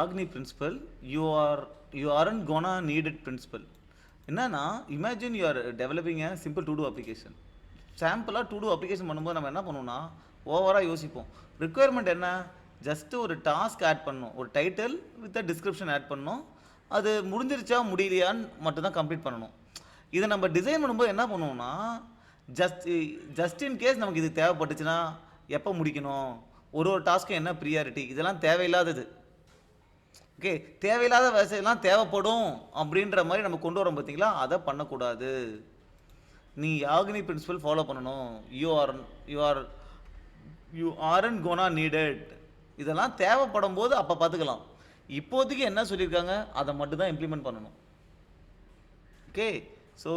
Agni principle, you aren't gonna need it principle. என்னன்னா imagine you are developing a simple to do application. சாம்பிளாக to do application பண்ணும்போது நம்ம என்ன பண்ணுவோம்னா ஓவராக யோசிப்போம். ரிக்குயர்மெண்ட் என்ன, ஜஸ்ட்டு ஒரு டாஸ்க் ஆட் பண்ணணும், ஒரு title with a description add பண்ணணும், அது முடிஞ்சிருச்சா முடியலையான்னு மட்டும்தான் கம்ப்ளீட் பண்ணணும். இதை நம்ம டிசைன் பண்ணும்போது என்ன பண்ணுவோம்னா ஜஸ்ட் இன் கேஸ் நமக்கு இது தேவைப்பட்டுச்சுன்னா எப்போ முடிக்கணும், ஒரு டாஸ்க்கும் என்ன ப்ரியாரிட்டி, இதெல்லாம் தேவையில்லாதது. ஓகே, தேவையில்லாத வயசெல்லாம் தேவைப்படும் அப்படின்ற மாதிரி நம்ம கொண்டு வரோம் பார்த்தீங்களா, அதை பண்ணக்கூடாது. நீ யாகினி பிரின்சிபல் ஃபாலோ பண்ணணும். You aren't gonna need it. இதெல்லாம் தேவைப்படும் போது அப்போ பார்த்துக்கலாம். இப்போதைக்கு என்ன சொல்லியிருக்காங்க அதை மட்டும் தான் இம்ப்ளிமெண்ட் பண்ணணும். ஓகே, ஸோ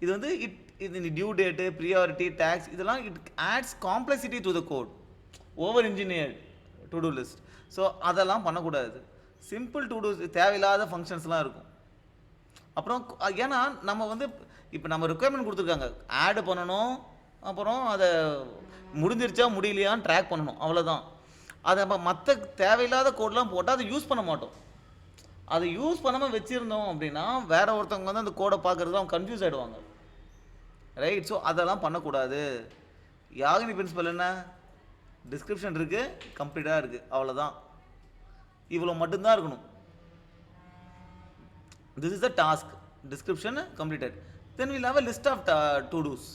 இது வந்து இது டியூ டேட்டு, ப்ரியாரிட்டி, டேக்ஸ், இதெல்லாம் it adds complexity to the code, over engineered to do list. So அதெல்லாம் பண்ணக்கூடாது. சிம்பிள் டு டூ தேவையில்லாத ஃபங்க்ஷன்ஸ்லாம் இருக்கும். அப்புறம் ஏன்னா நம்ம வந்து இப்போ நம்ம ரெக்குயர்மெண்ட் கொடுத்துருக்காங்க, ஆடு பண்ணணும், அப்புறம் அதை முடிஞ்சிருச்சா முடியலையான்னு ட்ராக் பண்ணணும், அவ்வளோதான். அதை நம்ம மற்ற தேவையில்லாத கோடெலாம் போட்டால் அதை யூஸ் பண்ண மாட்டோம். அதை யூஸ் பண்ணாமல் வச்சுருந்தோம் அப்படின்னா வேற ஒருத்தவங்க வந்து அந்த கோடை பார்க்குறது அவங்க கன்ஃபியூஸ் ஆகிடுவாங்க, ரைட்? ஸோ அதெல்லாம் பண்ணக்கூடாது. யாகினி பிரின்சிபல் என்ன, டிஸ்கிரிப்ஷன் இருக்குது, கம்ப்ளீட்டாக இருக்குது, அவ்வளோதான். இவ்வளோ மட்டும்தான் இருக்கணும். This is the task, description completed, then will have a list of to dos,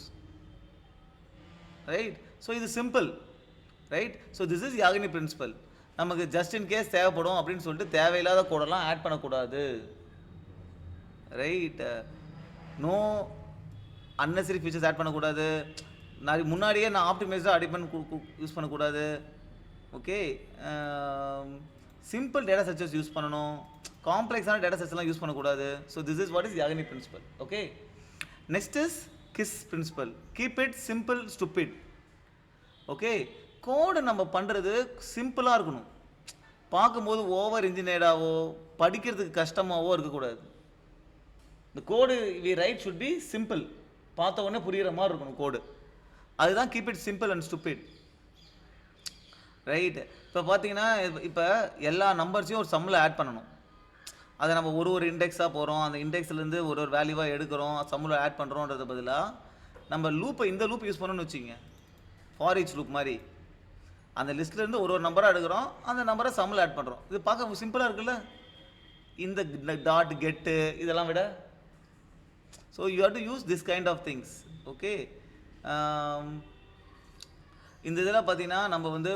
right? So இது simple, right? So this is YAGNI principle. நமக்கு ஜஸ்ட் இன் கேஸ் தேவைப்படும் அப்படின்னு சொல்லிட்டு தேவையில்லாத கோடெல்லாம் ஆட் பண்ணக்கூடாது, ரைட்? நோ அன்னெசரி ஃபீச்சர்ஸ் ஆட் பண்ணக்கூடாது. முன்னாடியே நான் ஆப்டிமைஸ்டாக அடிப்பன் யூஸ் பண்ணக்கூடாது. Okay, simple data structures use பண்ணணும், காம்ப்ளெக்ஸான டேட்டா ஸ்ட்ரக்சர்லாம் யூஸ் பண்ணக்கூடாது. So this is what is YAGNI principle. Okay, next is KISS principle, keep it simple stupid. Okay, code நம்ம பண்ணுறது சிம்பிளாக இருக்கணும், பார்க்கும்போது ஓவர் இன்ஜினியர்டாவோ படிக்கிறதுக்கு கஷ்டமாகவோ இருக்கக்கூடாது. இந்த code we write should be simple, பார்த்த உடனே புரிகிற மாதிரி இருக்கணும் கோடு. அதுதான் keep it simple and stupid, right? இப்போ பார்த்தீங்கன்னா இப்போ எல்லா நம்பர்ஸையும் ஒரு சம்மில் ஆட் பண்ணணும். அதை நம்ம ஒரு இண்டெக்ஸாக போகிறோம், அந்த இண்டெக்ஸ்லேருந்து ஒரு வேல்யூவாக எடுக்கிறோம், சம்மில் ஆட் பண்ணுறோன்றது பதிலாக நம்ம லூப்பை இந்த லூப் யூஸ் பண்ணணும்னு வச்சுக்கோங்க, ஃபார் ஈச் லூப் மாதிரி. அந்த லிஸ்ட்லேருந்து ஒரு நம்பராக எடுக்கிறோம், அந்த நம்பரை சம்மில் ஆட் பண்ணுறோம். இது பார்க்க சிம்பிளாக இருக்குல்ல, இந்த டாட் கெட்டு இதெல்லாம் விட. So you have to use this kind of things. Okay, இந்த இதில் பார்த்தீங்கன்னா நம்ம வந்து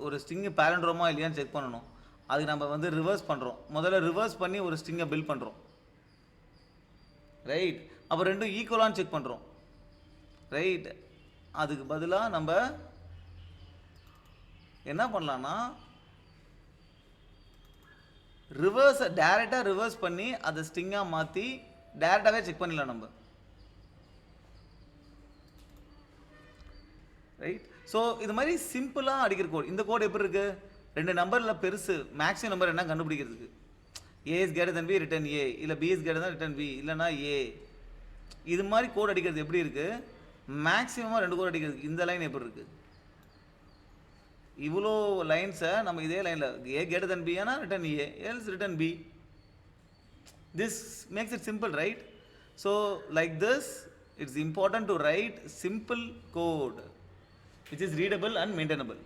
ஒரு ஸ்ட்ரிங்கு பேலண்ட்ரோமா இல்லையான்னு செக் பண்ணணும். அதுக்கு நம்ம வந்து ரிவர்ஸ் பண்ணுறோம், முதல்ல ரிவர்ஸ் பண்ணி ஒரு ஸ்ட்ரிங்கை பில்ட் பண்ணுறோம், ரைட்? அப்போ ரெண்டும் ஈக்குவலான்னு செக் பண்ணுறோம், ரைட்? அதுக்கு பதிலாக நம்ம என்ன பண்ணலான்னா டேரெக்டாக ரிவர்ஸ் பண்ணி அதை ஸ்ட்ரிங்காக மாற்றி டேரெக்டாகவே செக் பண்ணிடலாம் நம்ம, ரைட்? ஸோ இது மாதிரி சிம்பிளாக அடிக்கிற கோட். இந்த கோட் எப்படி இருக்குது, ரெண்டு நம்பரில் பெருசு மேக்ஸிமம் நம்பர் என்ன கண்டுபிடிக்கிறதுக்கு, A is greater than B return A, இல்லை B is greater than return B, இல்லைனா ஏ. இது மாதிரி கோட் அடிக்கிறது எப்படி இருக்குது, மேக்ஸிமமாக ரெண்டு கோட் அடிக்கிறதுக்கு இந்த லைன் எப்படி இருக்குது, இவ்வளோ லைன்ஸை நம்ம இதே லைனில் ஏ கிரேட்டர் தென் பி ஆனால் return A, else return B. This makes it simple, right? So like this it's important to write simple code which is readable and maintainable.